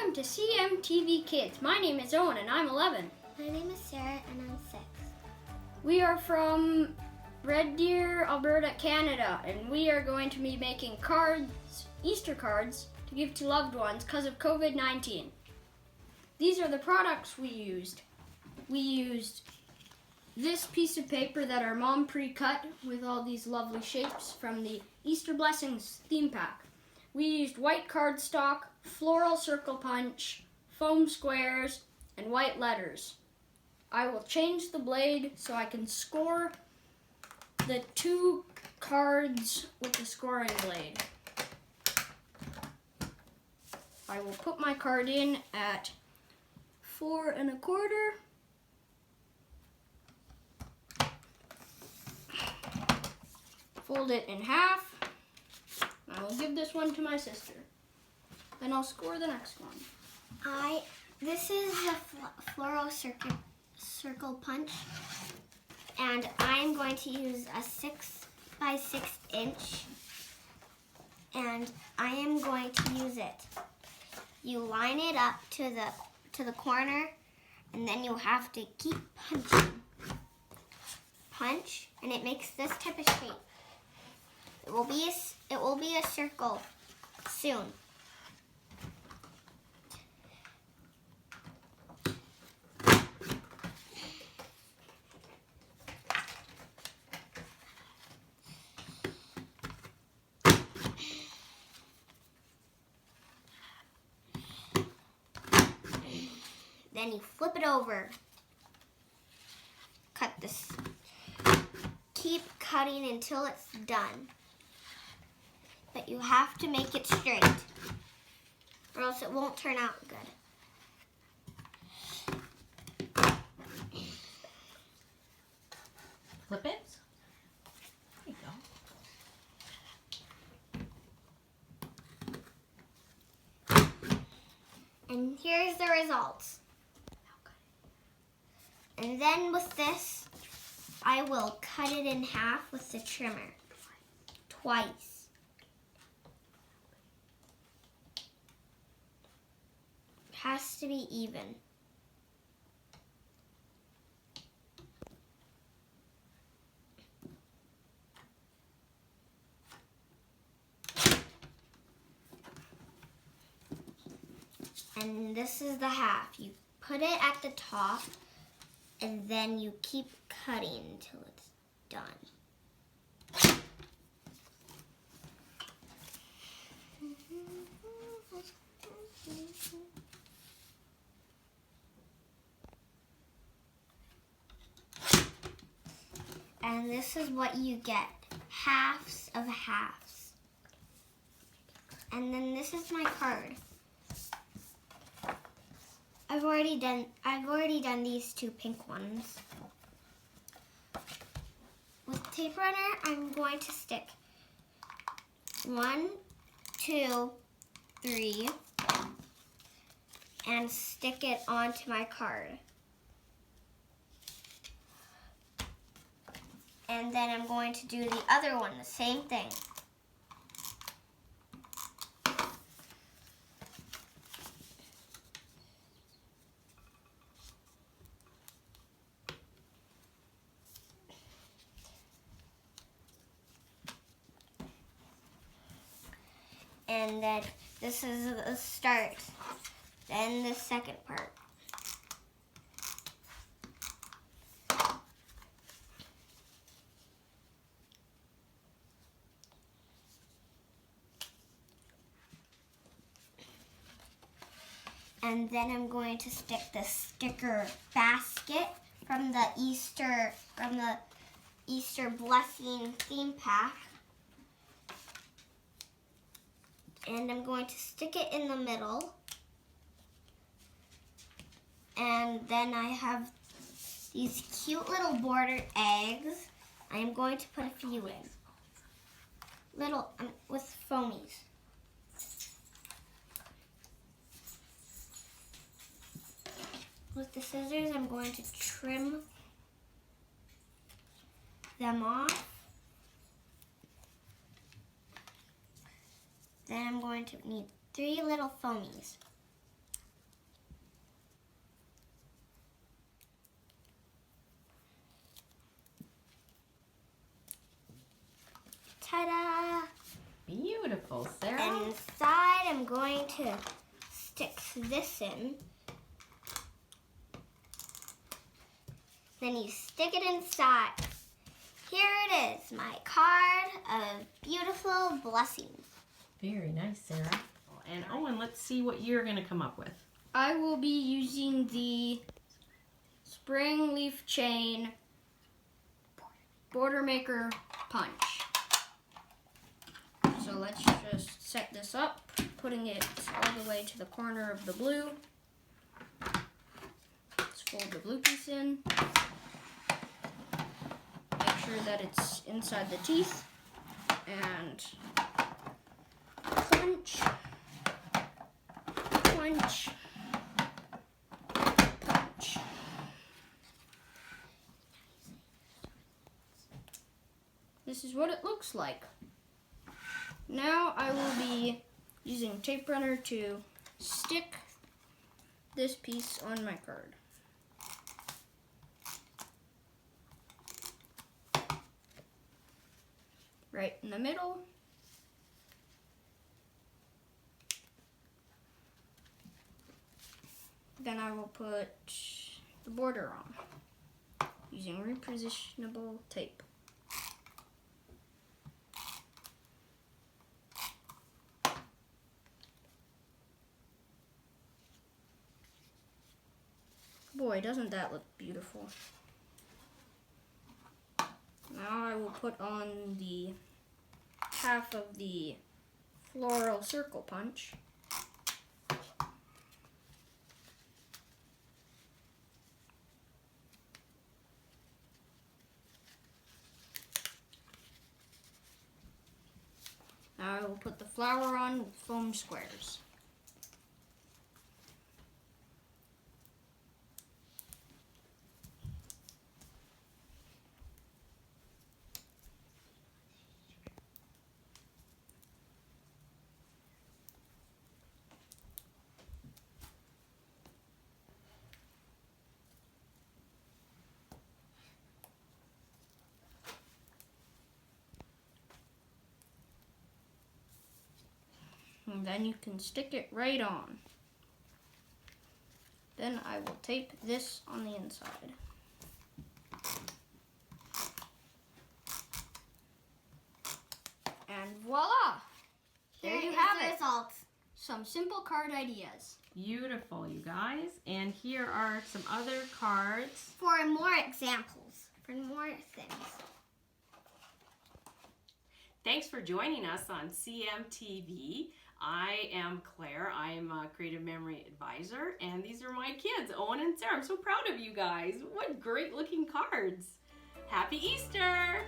Welcome to CMTV Kids. My name is Owen and I'm 11. My name is Sarah and I'm 6. We are from Red Deer, Alberta, Canada, and we are going to be making cards, Easter cards, to give to loved ones because of COVID-19. These are the products we used. We used this piece of paper that our mom pre-cut with all these lovely shapes from the Easter Blessings theme pack. We used white cardstock, floral circle punch, foam squares, and white letters. I will change the blade so I can score the 2 cards with the scoring blade. I will put my card in at 4 1/4. Fold it in half. I will give this one to my sister. Then I'll score the next one. This is the floral circle punch, and I'm going to use a 6 by 6 inch, and I am going to use it. You line it up to the corner, and then you have to keep punching. Punch, and it makes this type of shape. It will be a circle soon. Then you flip it over. Cut this. Keep cutting until it's done. But you have to make it straight, or else it won't turn out good. Flip it. There you go. And here's the results. And then with this, I will cut it in half with the trimmer. Twice. Has to be even. And this is the half. You put it at the top, and then you keep cutting until it's done. And this is what you get, halves of halves. And then this is my card. I've already done these 2 pink ones. With tape runner, I'm going to stick 1, 2, 3, and stick it onto my card. And then I'm going to do the other one, the same thing. And then this is the start, then the second part. And then I'm going to stick the sticker basket from the Easter Blessing theme pack. And I'm going to stick it in the middle. And then I have these cute little bordered eggs. I'm going to put a few in. Little, with foamies. With the scissors, I'm going to trim them off. Then I'm going to need 3 little foamies. Beautiful, Sarah. And inside, I'm going to stick this in. Then you stick it inside. Here it is, my card of beautiful blessings. Very nice, Sarah. And Owen, let's see what you're going to come up with. I will be using the spring leaf chain border maker punch. So let's just set this up, putting it all the way to the corner of the blue. Let's fold the blue piece in. Make sure that it's inside the teeth. And punch, punch, punch. This is what it looks like. Now I will be using tape runner to stick this piece on my card. Right in the middle. Then I will put the border on using repositionable tape. Boy, doesn't that look beautiful. Now I will put on the half of the floral circle punch. Now I will put the flower on with foam squares. And then you can stick it right on. Then I will tape this on the inside. And voila! There you have the it. results. Some simple card ideas. Beautiful, you guys. And here are some other cards. For more examples, for more things. Thanks for joining us on CMTV. I am Claire. I am a Creative Memory Advisor, and these are my kids, Owen and Sarah. I'm so proud of you guys. What great looking cards. Happy Easter!